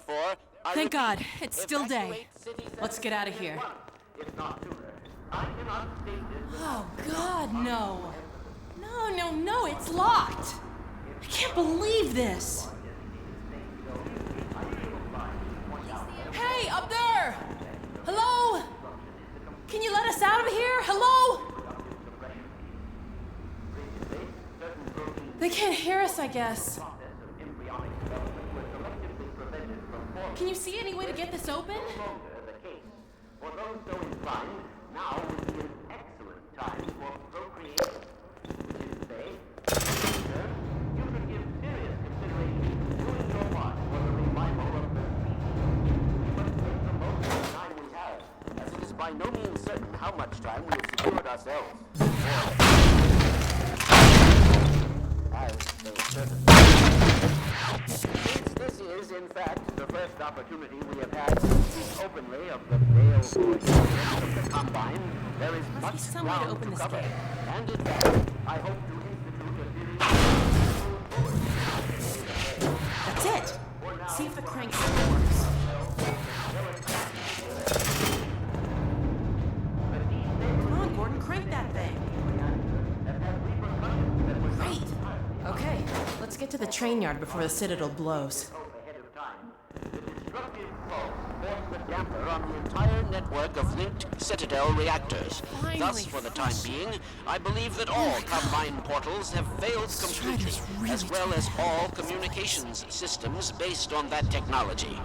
Therefore, I Thank repeat, God, it's still day. evacuate City Let's get out of here. 71, if not sooner. I cannot state this Oh, God, no. No, it's locked. I can't believe this. Hey, up there! Hello? Can you let us out of here? Hello? They can't hear us, I guess. Can you see any way to get this open? For those so inclined, now would be an excellent time for procreation. Which is to say, sir, you should give serious consideration to doing your part for the revival of the species. We must make the most of the time we have, as it is by no means certain how much time we have secured ourselves. As they certainly. Since this is, in fact, the first opportunity we have had to speak openly of the baleful existence of the Combine, there is Must much be some way to ground open this cover. gate. And in fact, I hope to institute a series of That's it. See if the crank still works. Come on, Gordon, crank that thing. Great. Okay, let's get to the train yard before the Citadel blows. ahead of time. The destructive pulse forced the damper on the entire network of linked Citadel reactors. Finally, Thus, for the time being, I believe that all Combine portals have failed completely, really as well as all communications systems based on that technology.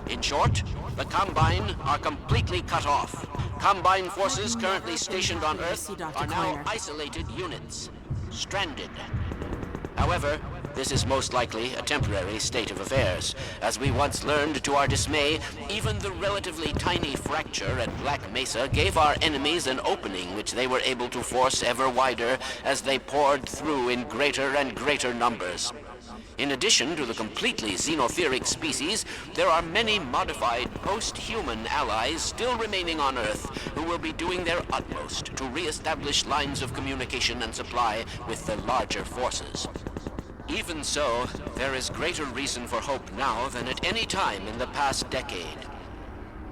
In short, the Combine are completely cut off. Combine forces currently stationed on Earth are now isolated units, stranded. However, this is most likely a temporary state of affairs. As we once learned to our dismay, even the relatively tiny fracture at Black Mesa gave our enemies an opening which they were able to force ever wider as they poured through in greater and greater numbers. In addition to the completely xenotheric species, there are many modified post-human allies still remaining on Earth who will be doing their utmost to re-establish lines of communication and supply with the larger forces. Even so, there is greater reason for hope now than at any time in the past decade.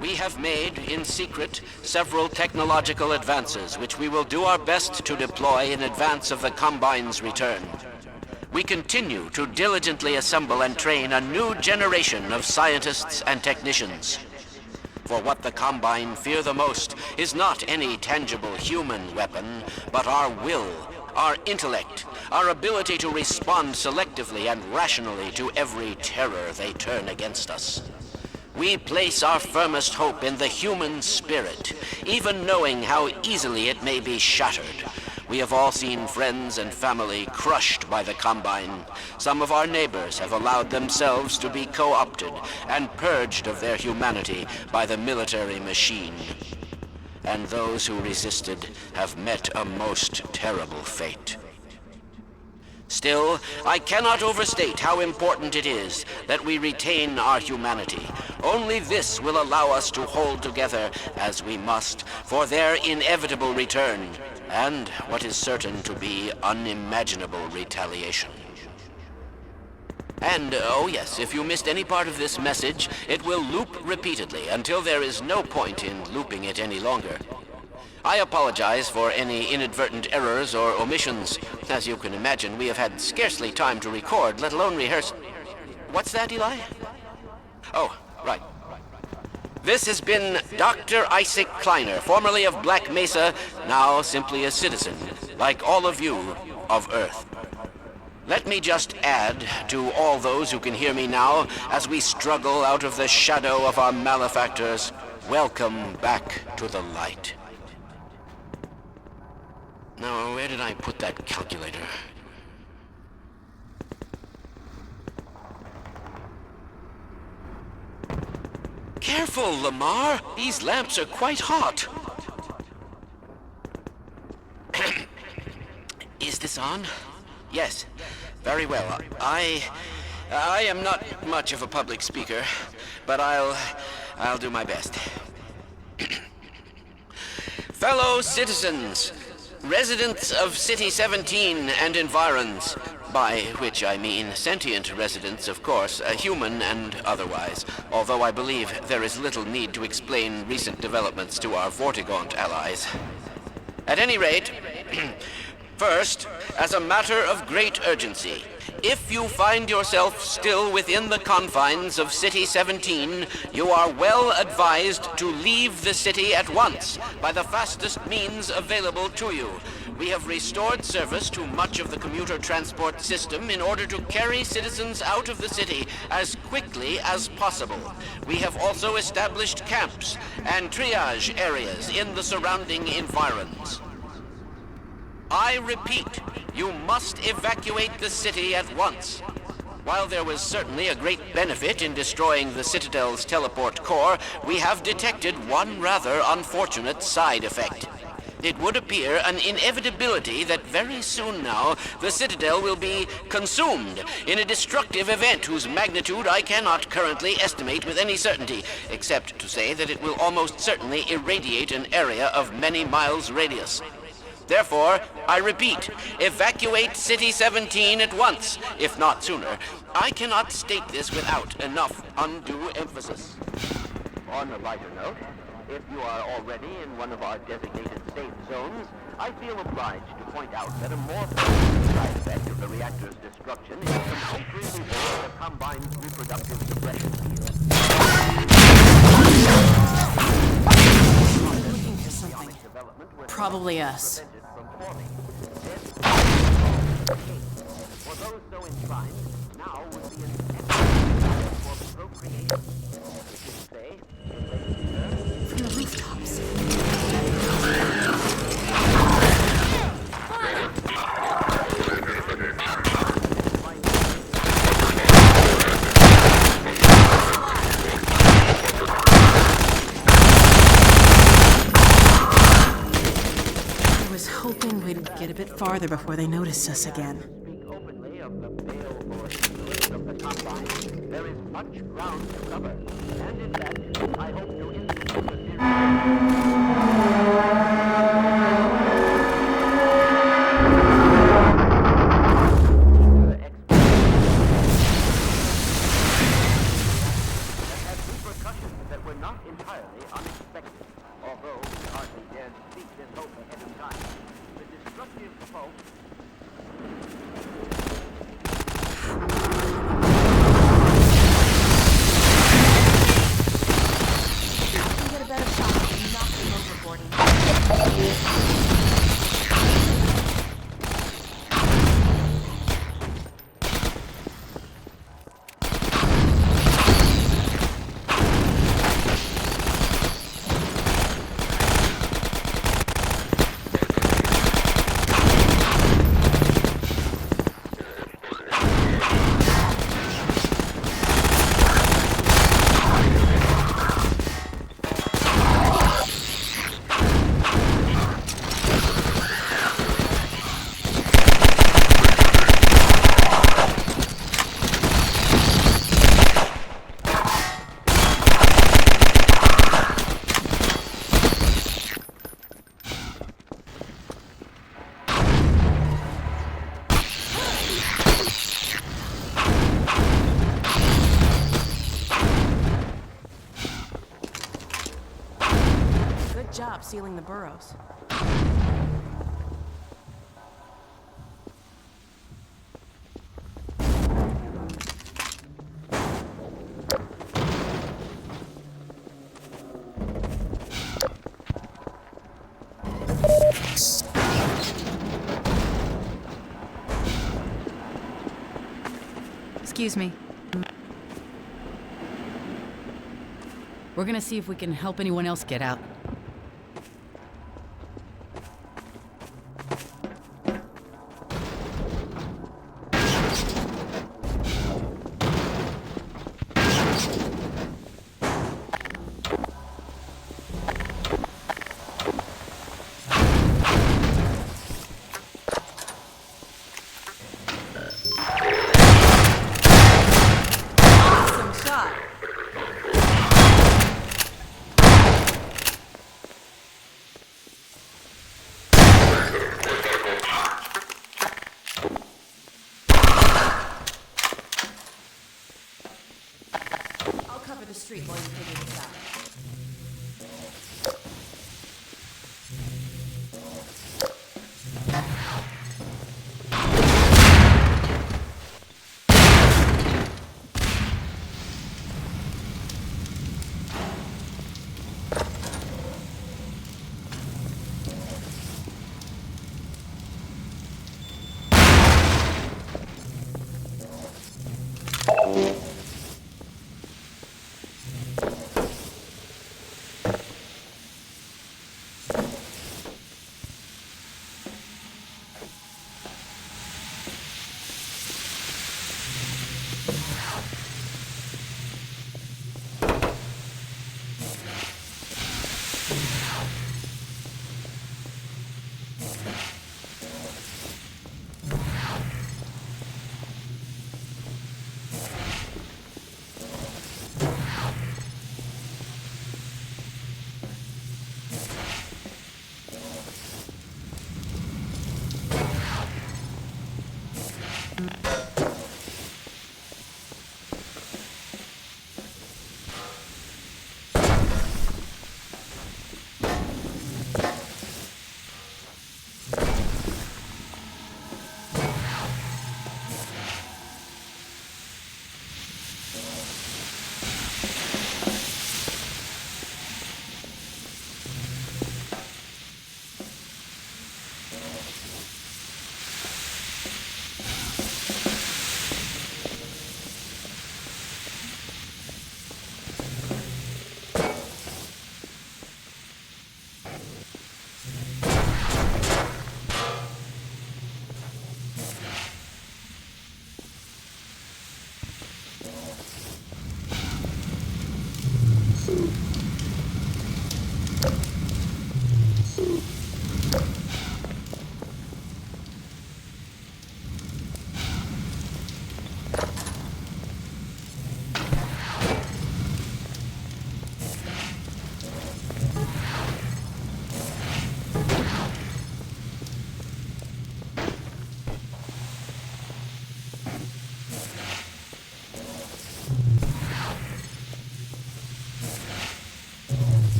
We have made, in secret, several technological advances which we will do our best to deploy in advance of the Combine's return. We continue to diligently assemble and train a new generation of scientists and technicians. For what the Combine fear the most is not any tangible human weapon, but our will, our intellect, our ability to respond selectively and rationally to every terror they turn against us. We place our firmest hope in the human spirit, even knowing how easily it may be shattered. We have all seen friends and family crushed by the Combine. Some of our neighbors have allowed themselves to be co-opted and purged of their humanity by the military machine. And those who resisted have met a most terrible fate. Still, I cannot overstate how important it is that we retain our humanity. Only this will allow us to hold together, as we must, for their inevitable return, and what is certain to be unimaginable retaliation. And, oh yes, if you missed any part of this message, it will loop repeatedly until there is no point in looping it any longer. I apologize for any inadvertent errors or omissions. As you can imagine, we have had scarcely time to record, let alone rehearse. What's that, Eli? Oh, right. This has been Dr. Isaac Kleiner, formerly of Black Mesa, now simply a citizen, like all of you, of Earth. Let me just add to all those who can hear me now, as we struggle out of the shadow of our malefactors, welcome back to the light. Now, where did I put that calculator? Careful, Lamar! These lamps are quite hot. Is this on? Yes. Very well. I am not much of a public speaker, but I'll do my best. Fellow citizens, residents of City 17 and environs, by which I mean sentient residents, of course, human and otherwise, although I believe there is little need to explain recent developments to our Vortigaunt allies. At any rate, first, as a matter of great urgency, if you find yourself still within the confines of City 17, you are well advised to leave the city at once by the fastest means available to you. We have restored service to much of the commuter transport system in order to carry citizens out of the city as quickly as possible. We have also established camps and triage areas in the surrounding environs. I repeat, you must evacuate the city at once. While there was certainly a great benefit in destroying the Citadel's teleport core, we have detected one rather unfortunate side effect. It would appear an inevitability that very soon now the Citadel will be consumed in a destructive event whose magnitude I cannot currently estimate with any certainty, except to say that it will almost certainly irradiate an area of many miles radius. Therefore, I repeat, evacuate City 17 at once, if not sooner. I cannot state this without enough undue emphasis. On a lighter note, if you are already in one of our designated safe zones, I feel obliged to point out that a more permanent side effect of the reactor's destruction is complete removal of the Combine's reproductive suppression field. Looking for something. Probably us. For those so inclined, now would be an excellent time for procreation. If you say, From the rooftops. I was hoping we'd get a bit farther before they noticed us again. speak openly of the baleful influence of the Combine, there is much ground to cover. And in fact, I hope to institute a repercussions that were not entirely unexpected, although we hardly dared speak this hope ahead of time. The destructive smoke Get a better shot and knock them overboard. Good job sealing the burrows. Excuse me. We're gonna see if we can help anyone else get out. Awesome shot. cover the street while you figure this out.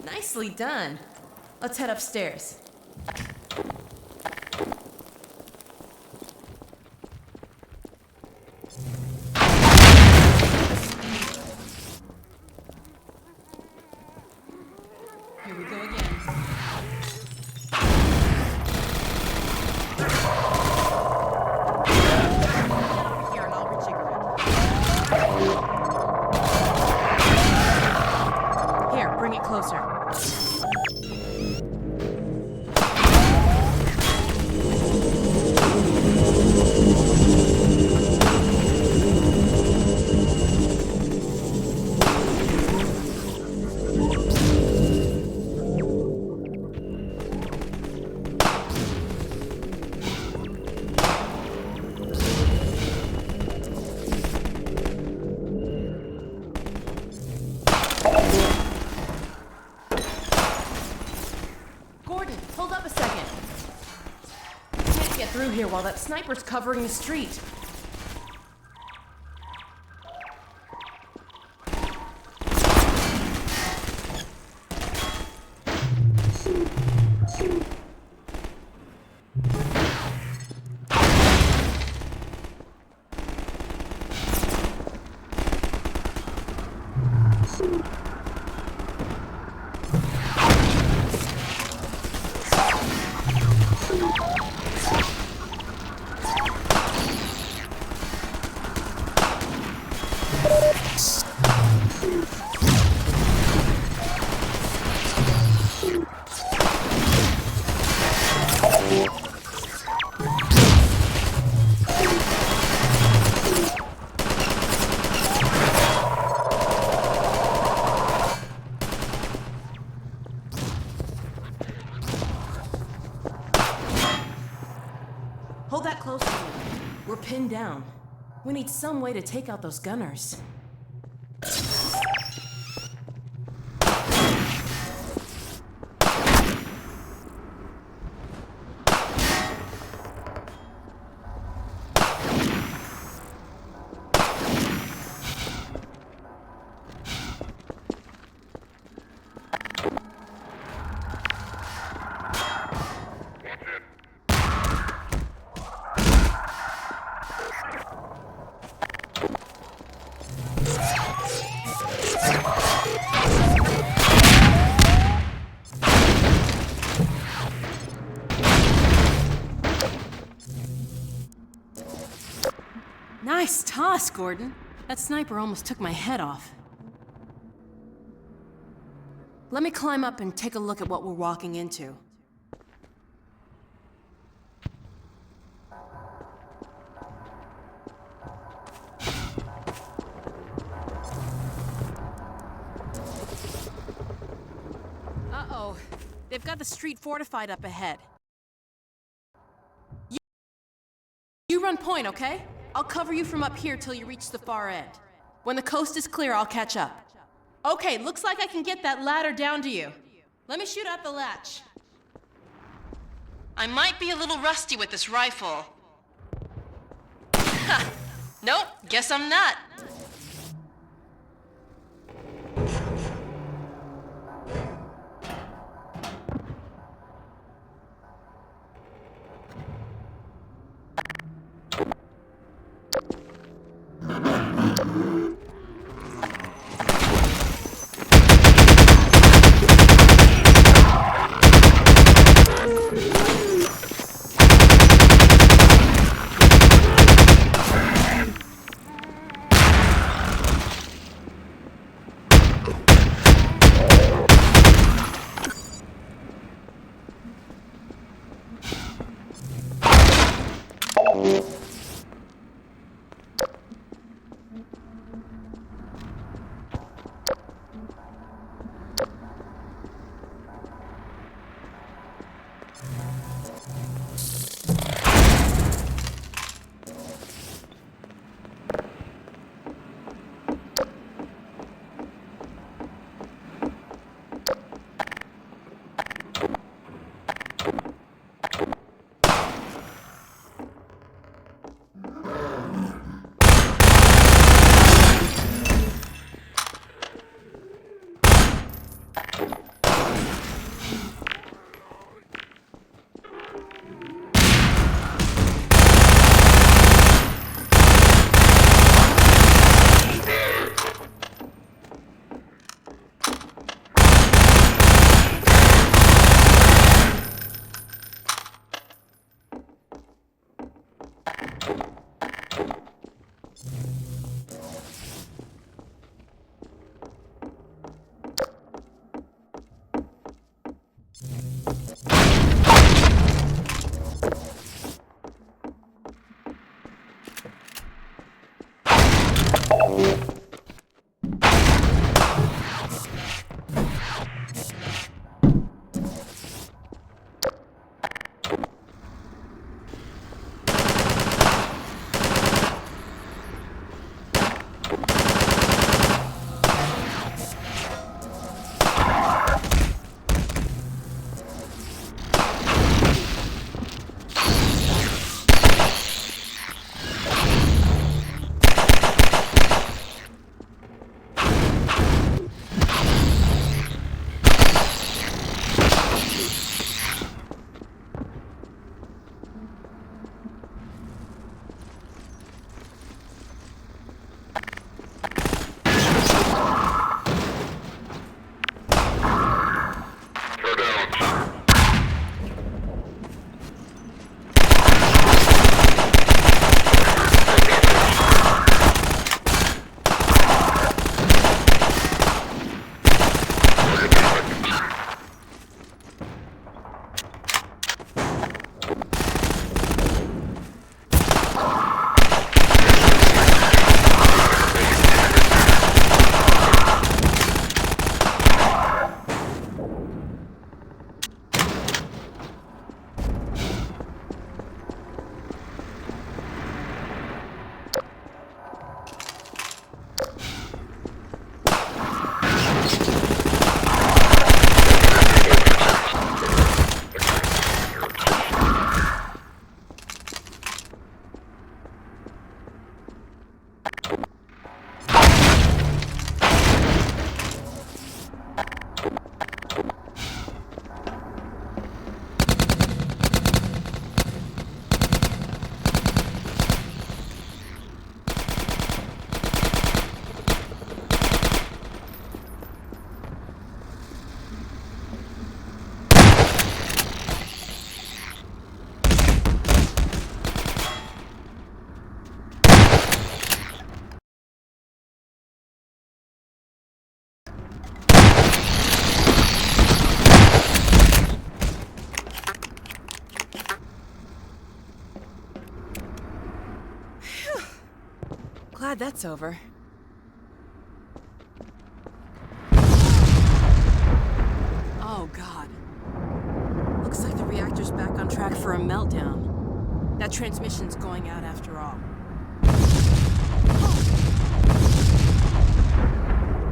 Nicely done. Let's head upstairs. Here we go again. Here, and I'll rejigger it. Here, bring it closer. Hold up a second. Can't get through here while that sniper's covering the street. down. We need some way to take out those gunners. Nice toss, Gordon. That sniper almost took my head off. Let me climb up and take a look at what we're walking into. Uh-oh. They've got the street fortified up ahead. You run point, okay? I'll cover you from up here till you reach the far end. When the coast is clear, I'll catch up. Okay, looks like I can get that ladder down to you. Let me shoot out the latch. I might be a little rusty with this rifle. Ha! Nope, guess I'm not. Glad that's over. Oh, God. Looks like the reactor's back on track for a meltdown. That transmission's going out after all.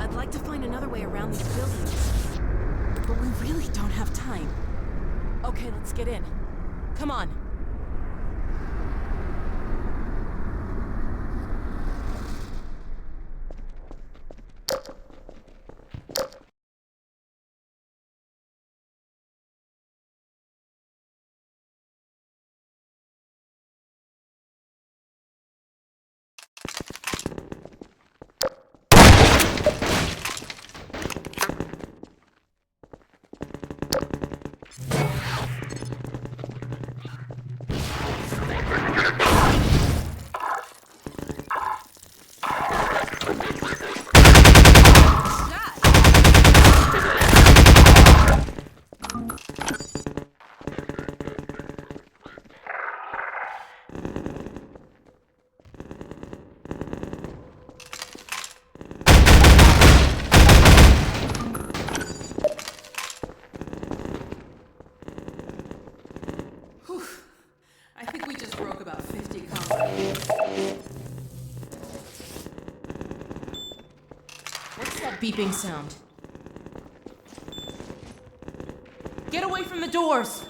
I'd like to find another way around these buildings, but we really don't have time. Okay, let's get in. Come on. I think we just broke about 50 combines. What's that beeping sound? Get away from the doors!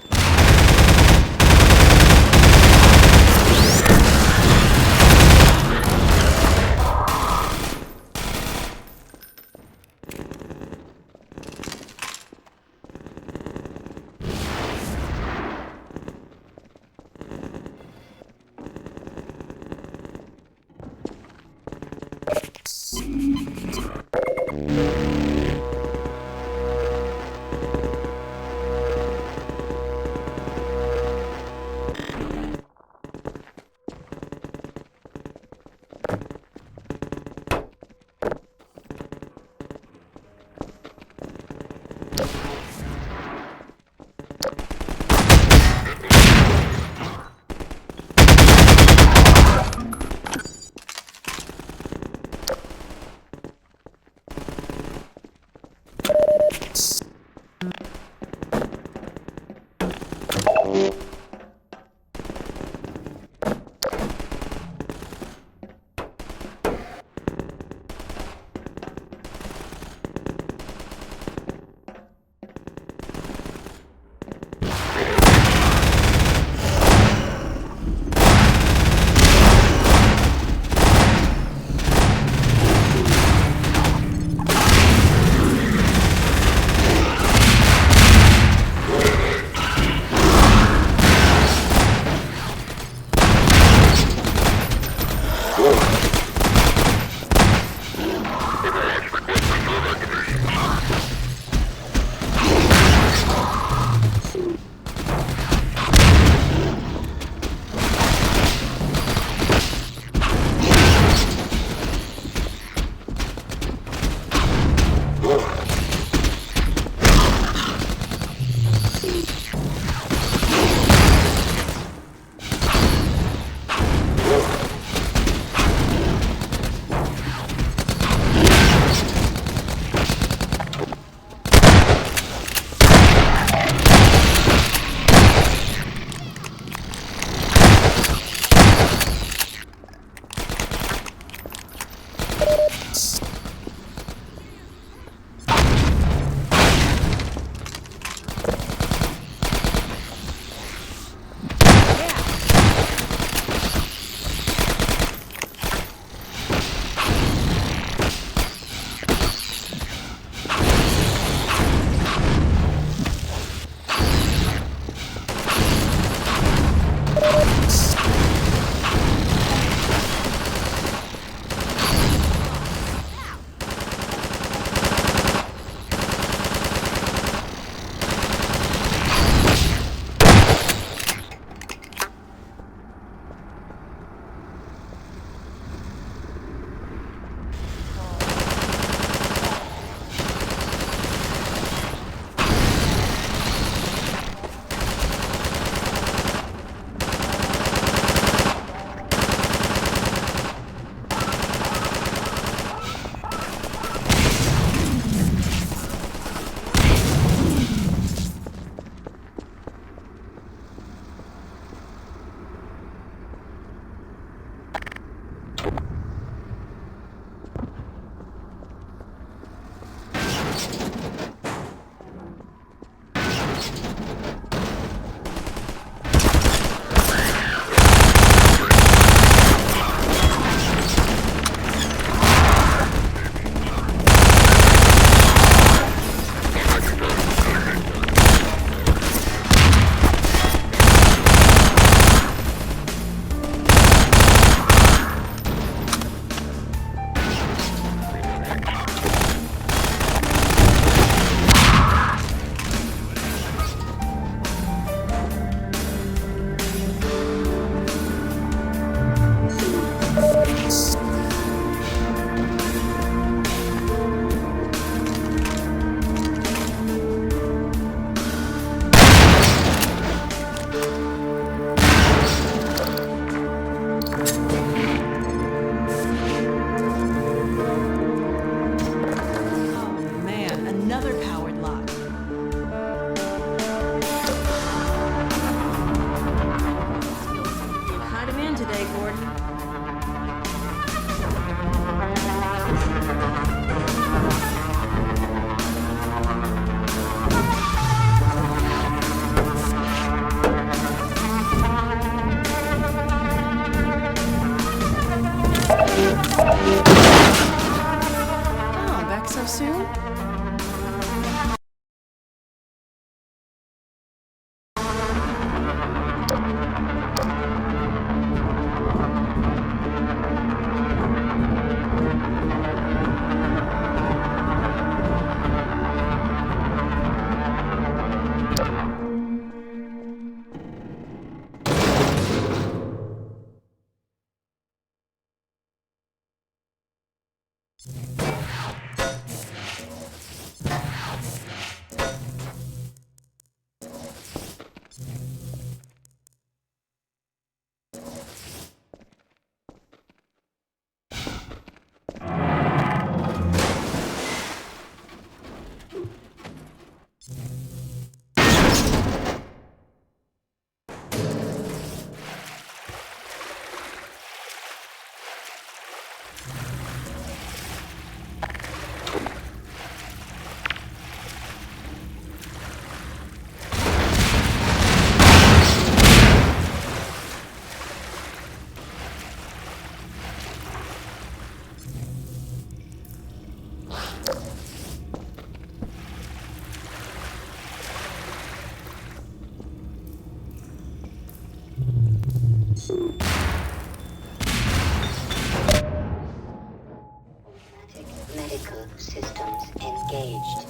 Medical systems engaged.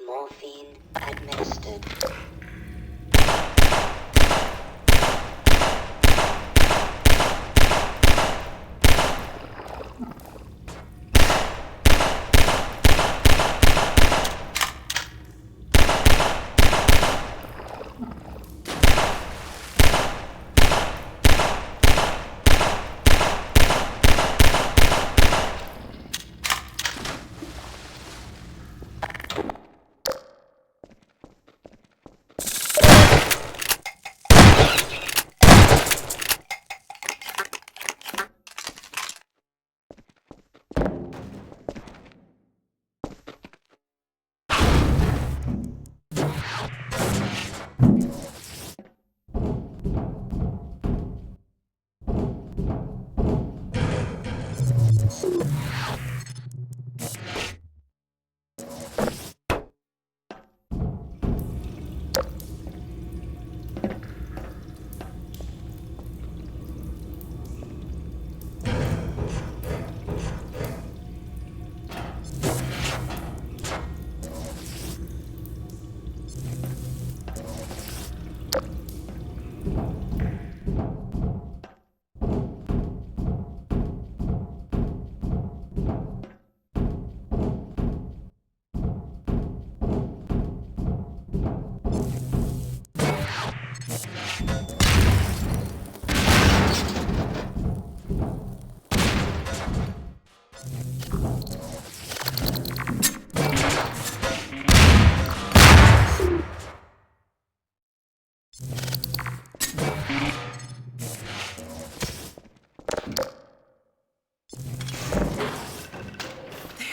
Morphine administered.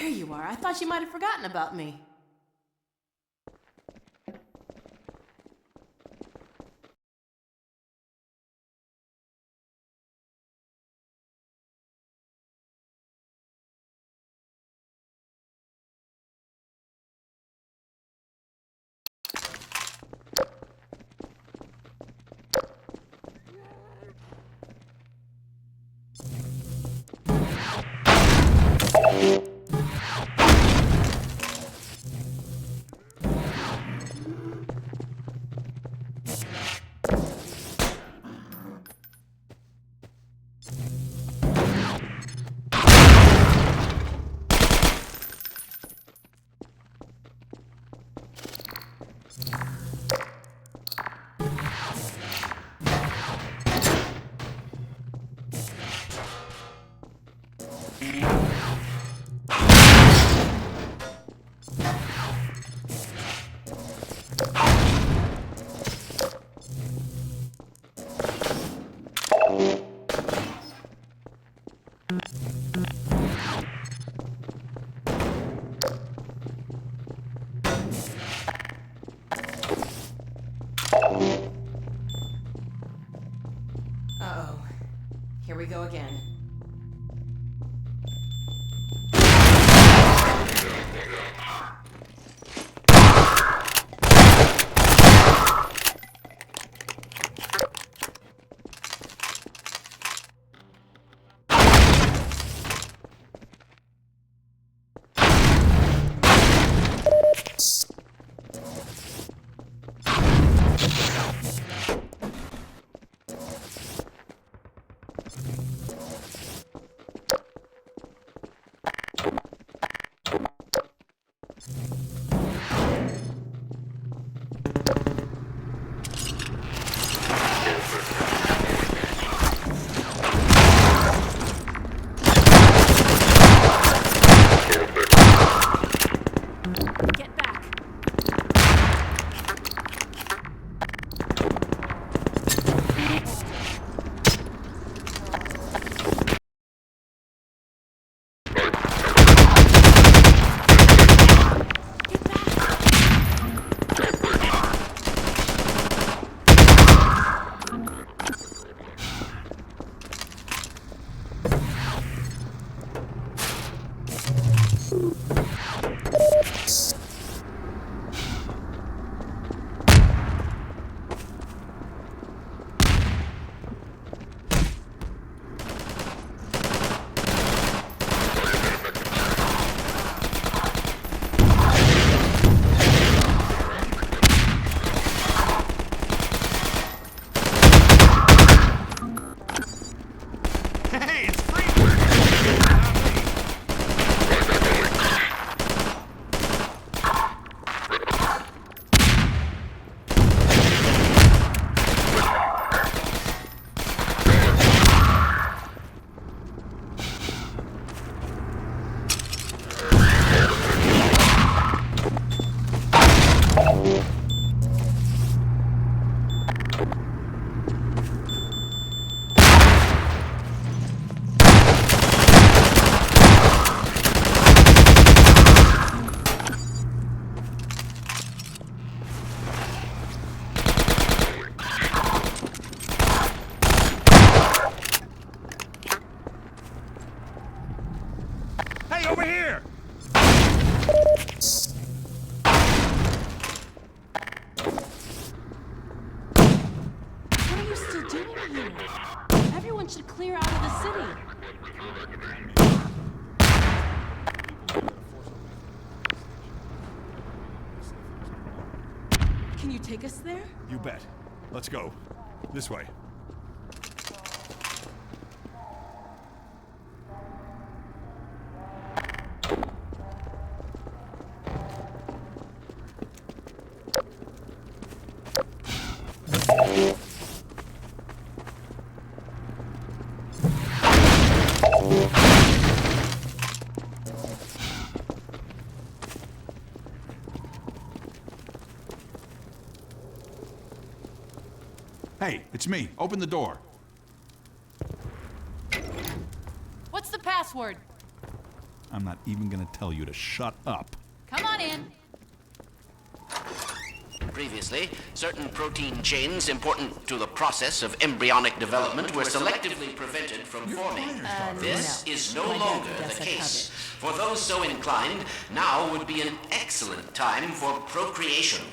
there you are. I thought you might have forgotten about me. Uh-oh. Here we go again. Get back. Over here! What are you still doing here? Everyone should clear out of the city. Can you take us there? You bet. Let's go. This way. Hey, it's me. Open the door. What's the password? I'm not even gonna tell you to shut up. Come on in. Previously, certain protein chains important to the process of embryonic development were selectively prevented from forming. This is no longer the case. For those so inclined, now would be an excellent time for procreation.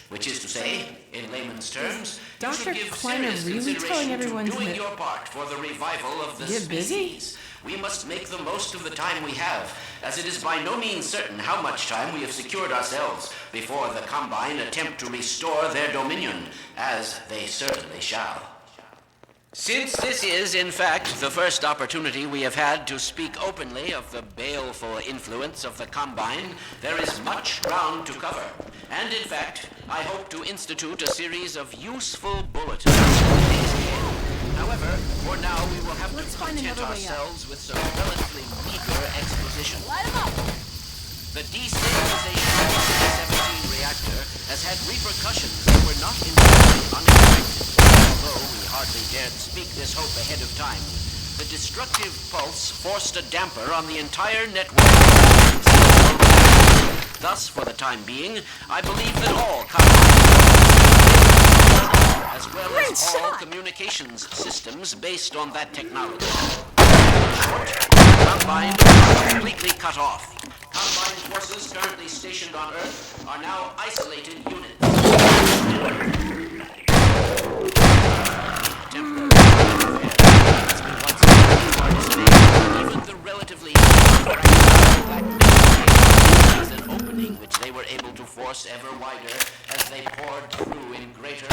Which is to say, in layman's terms, you should give serious consideration to doing your part for the revival of the species. We must make the most of the time we have, as it is by no means certain how much time we have secured ourselves before the Combine attempt to restore their dominion, as they certainly shall. Since this is, in fact, the first opportunity we have had to speak openly of the baleful influence of the Combine, there is much ground to cover. And in fact, I hope to institute a series of useful bulletins. However, for now we will have to content ourselves with some relatively meager exposition. Light 'em up! The destabilization of the C-17 reactor has had repercussions that were not entirely unexpected. Although we hardly dared speak this hope ahead of time, the destructive pulse forced a damper on the entire network. Thus, for the time being, I believe that all as well as all communications systems based on that technology. Combine completely cut off. Combine forces currently stationed on Earth are now isolated units. Even the relatively is an opening which they were able to force ever wider as they poured through in greater.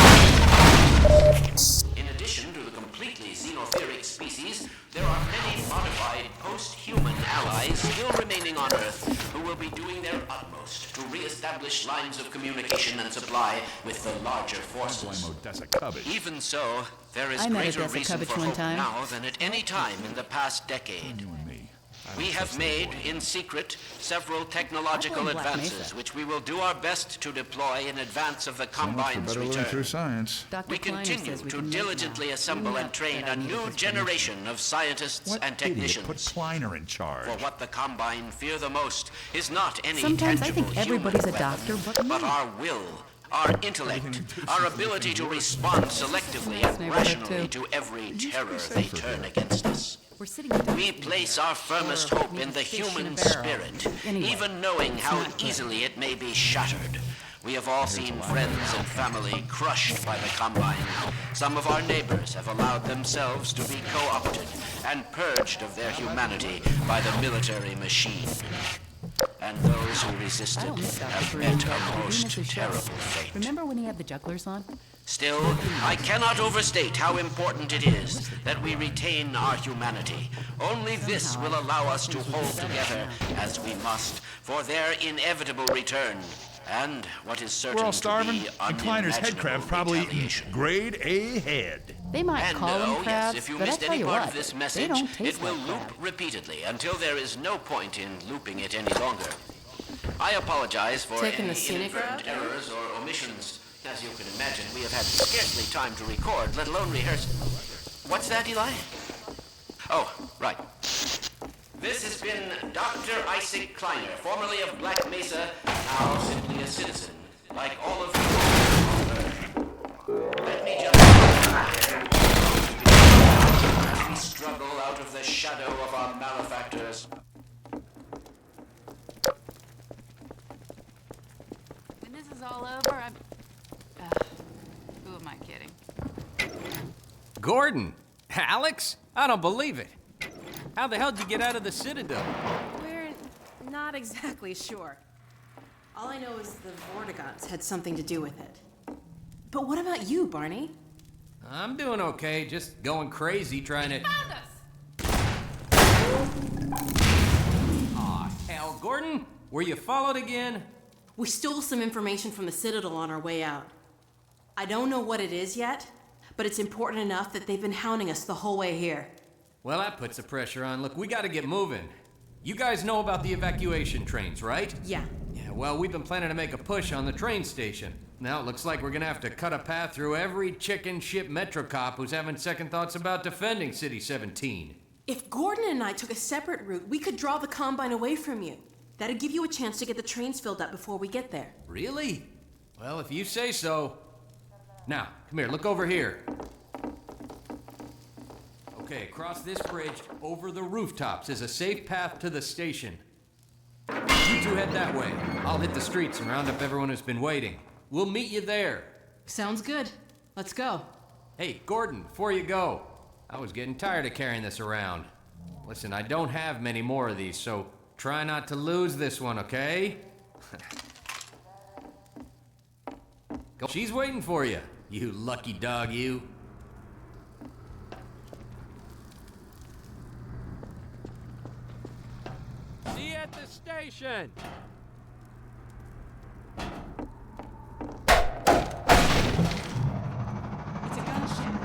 In addition to the completely xenotheric species, there are many modified post-human allies still remaining on Earth who will be doing their utmost to re-establish lines of communication and supply with the larger forces. Even so, there is greater reason for hope now than at any time in the past decade. We have made, in secret, several technological advances, which we will do our best to deploy in advance of the Combine's return. We continue to diligently assemble and train a new generation of scientists and technicians. Put Kleiner in charge. For what the Combine fear the most is not any Sometimes I tangible think everybody's human a doctor, weapon, but our will, our intellect, our ability to respond selectively and rationally to every terror they turn against us. We place our firmest hope in the human spirit, even knowing how easily it may be shattered. We have all seen friends and family crushed by the Combine. Some of our neighbors have allowed themselves to be co-opted and purged of their humanity by the military machine. And those who resisted have met a most terrible fate. Remember when he had the jugglers on? Still, I cannot overstate how important it is that we retain our humanity. Only this will allow us to hold together, as we must, for their inevitable return. And what is certain We're all starving, to be and Kleiner's head crab's probably retaliation. grade A head. They might And call them yes, crabs, if you but I missed tell any you part what, of this they message, don't taste it will like loop crab. repeatedly until there is no point in looping it any longer. I apologize for Taking any the scenic inadvertent route? errors or omissions. As you can imagine, we have had scarcely time to record, let alone rehearse. What's that, Eli? Oh, right. This has been Dr. Isaac Kleiner, formerly of Black Mesa, now simply a citizen, like all of you. Let me just as we struggle out of the shadow of our malefactors. When this is all over, I'm... who am I kidding? Gordon! Alex? I don't believe it. How the hell did you get out of the Citadel? We're not exactly sure. All I know is the Vortigaunts had something to do with it. But what about you, Barney? I'm doing okay, just going crazy trying to... Found us! Aw, hell, Gordon? Were you followed again? We stole some information from the Citadel on our way out. I don't know what it is yet, but it's important enough that they've been hounding us the whole way here. Well, that puts the pressure on. Look, we gotta get moving. You guys know about the evacuation trains, right? Yeah. Yeah, well, we've been planning to make a push on the train station. Now it looks like we're gonna have to cut a path through every chicken ship metro cop who's having second thoughts about defending City 17. If Gordon and I took a separate route, we could draw the Combine away from you. That'd give you a chance to get the trains filled up before we get there. Really? Well, if you say so. Now, come here, look over here. Okay, across this bridge, over the rooftops, is a safe path to the station. You two head that way. I'll hit the streets and round up everyone who's been waiting. We'll meet you there. Sounds good. Let's go. Hey, Gordon, before you go, I was getting tired of carrying this around. Listen, I don't have many more of these, so try not to lose this one, okay? She's waiting for you, you lucky dog, you. See you at the station. It's a gunship.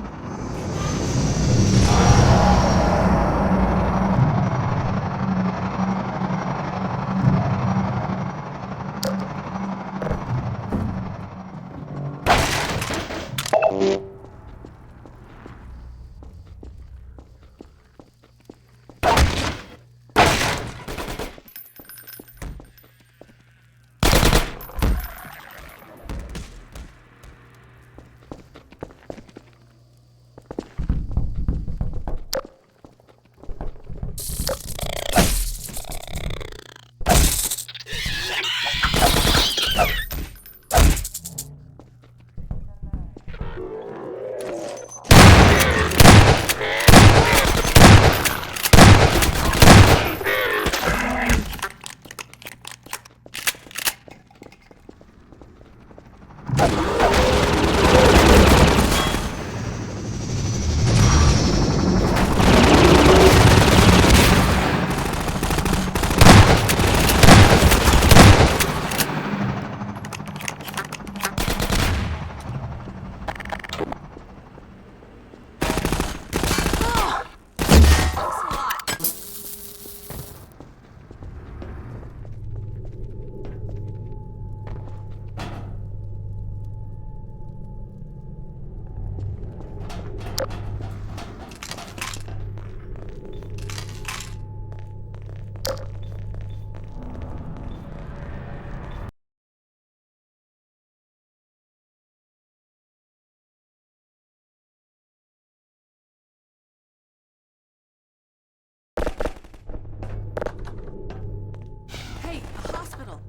Hey, a hospital.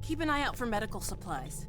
Keep an eye out for medical supplies.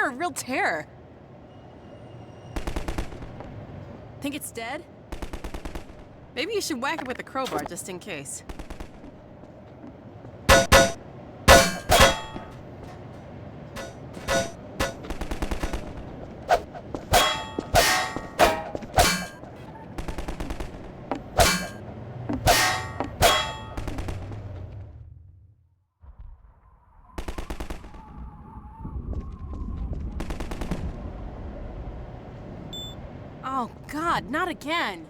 You're a real terror. Think it's dead? Maybe you should whack it with a crowbar just in case. Oh, God, not again.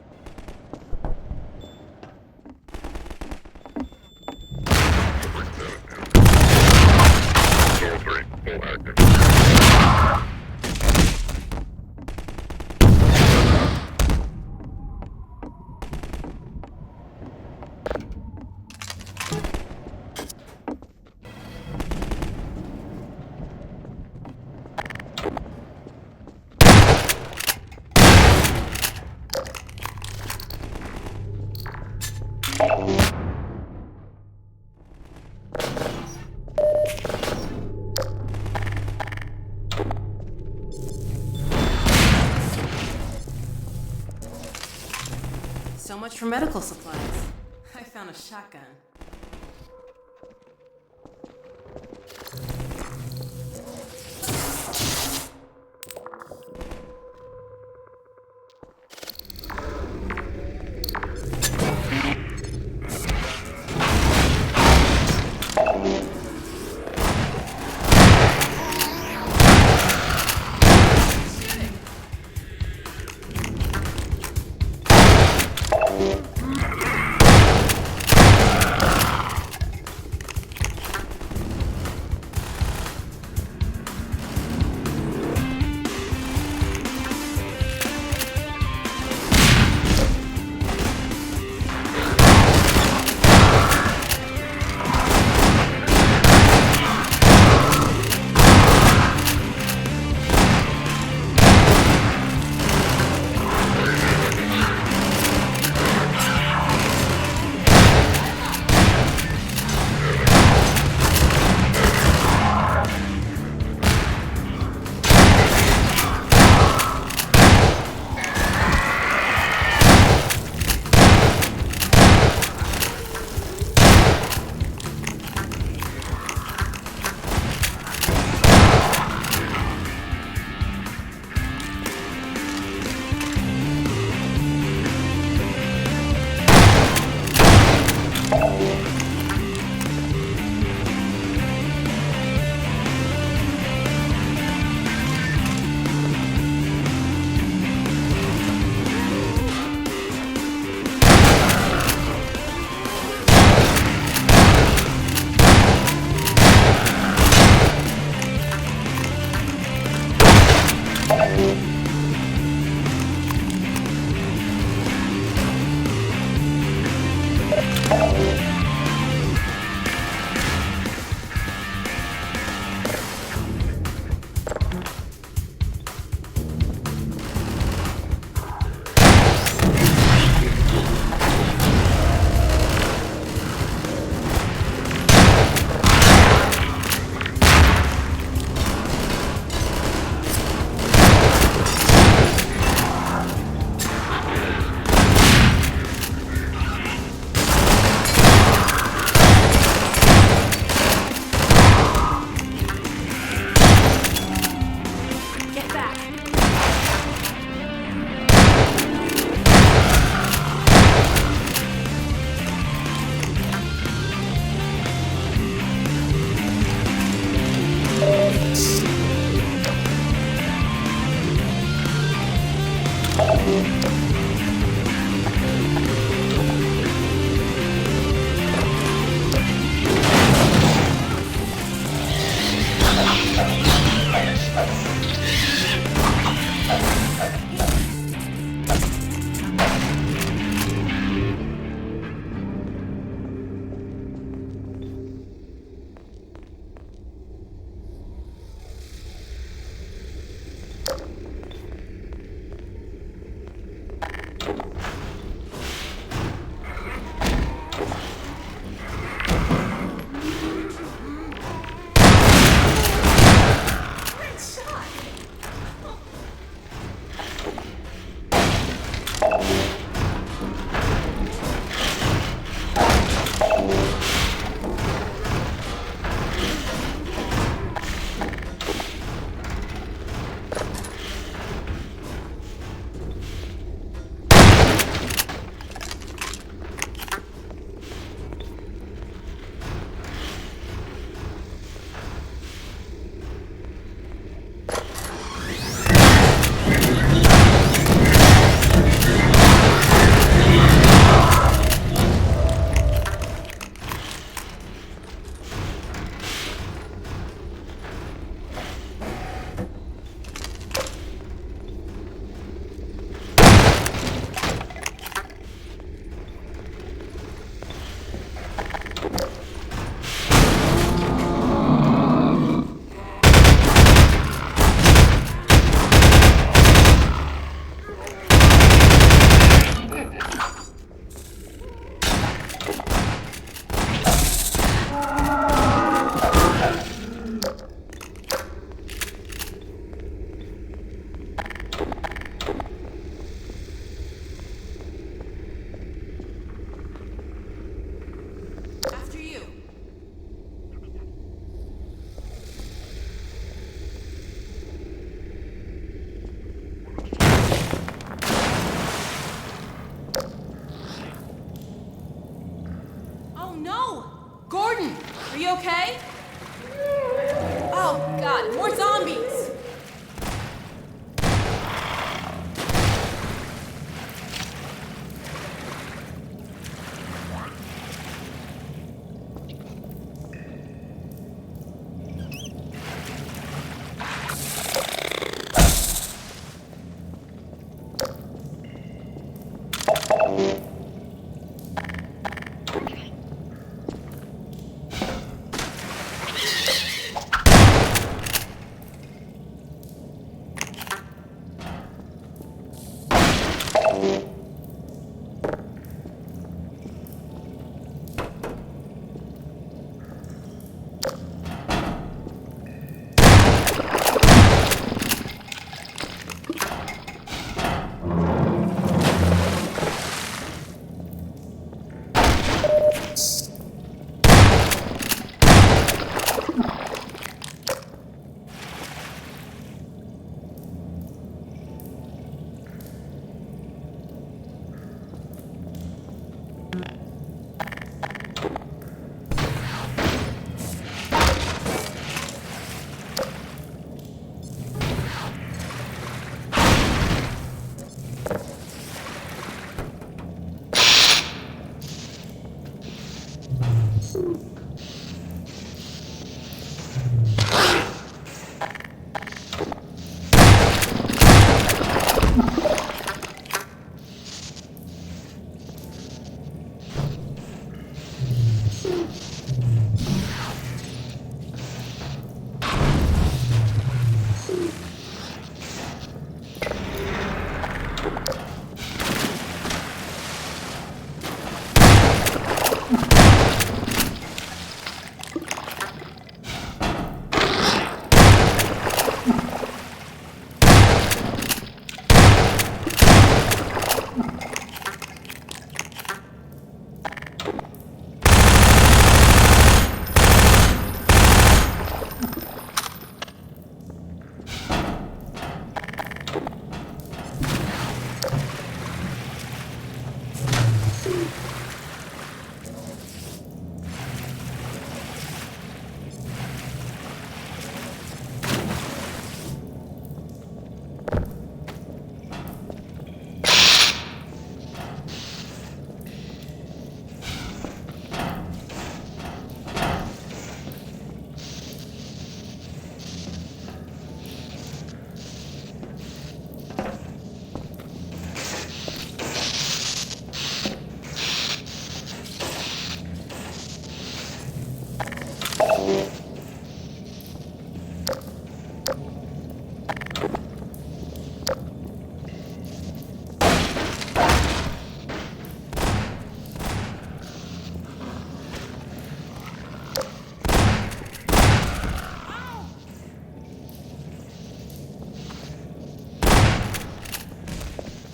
So much for medical supplies. I found a shotgun. Great shot! okay? Oh, God, more zombies!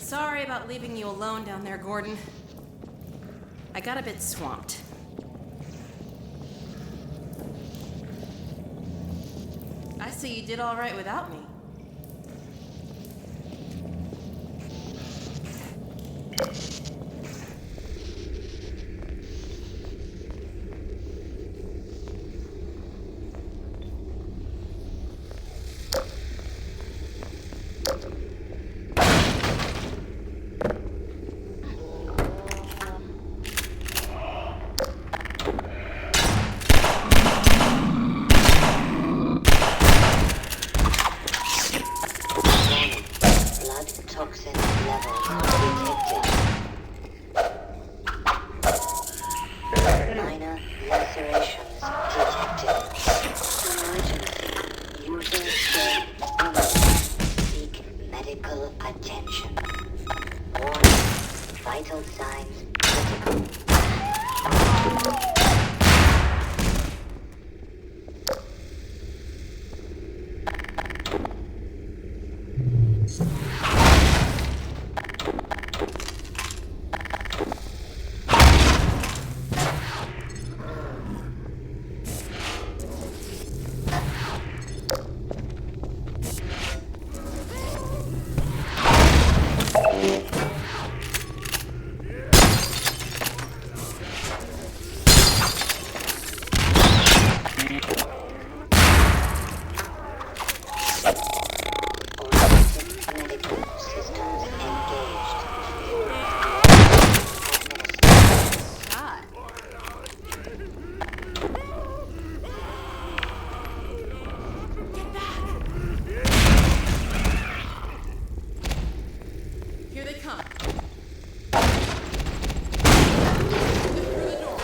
Sorry about leaving you alone down there, Gordon. I got a bit swamped. I see you did all right without me. Toxin level detected. Minor lacerations detected. Emergency. User dead imminent. Seek medical attention. Warning. Vital signs critical. come. Through the door.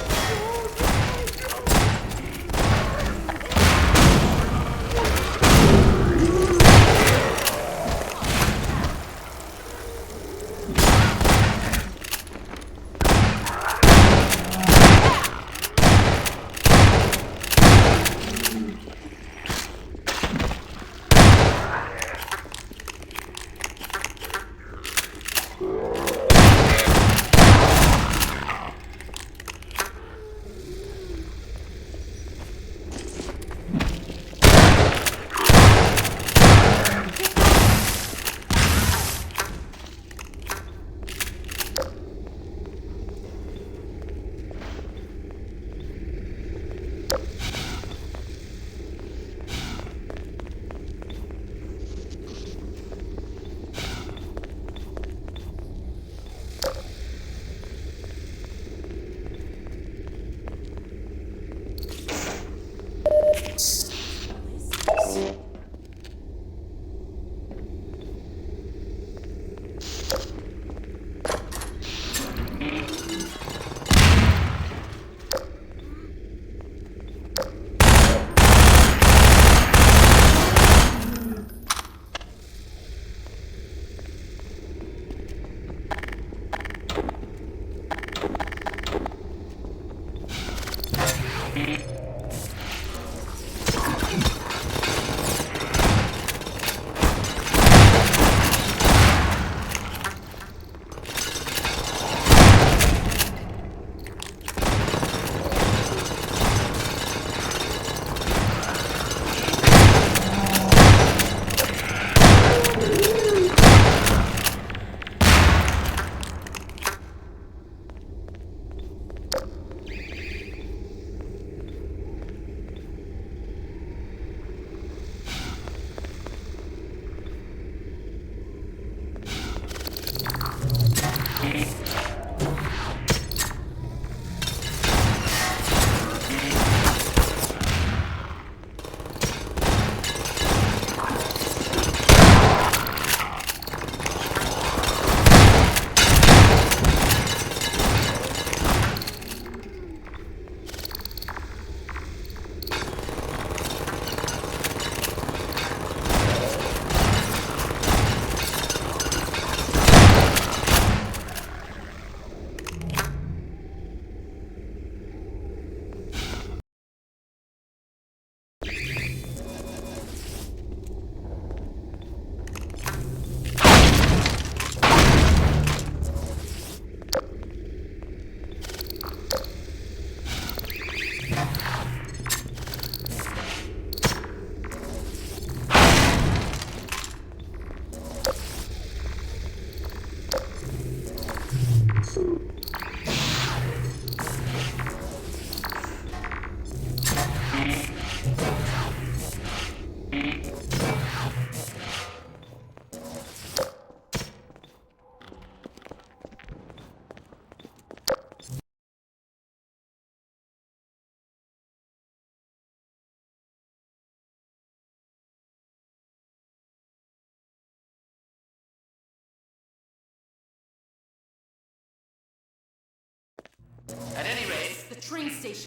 At any rate, The train station.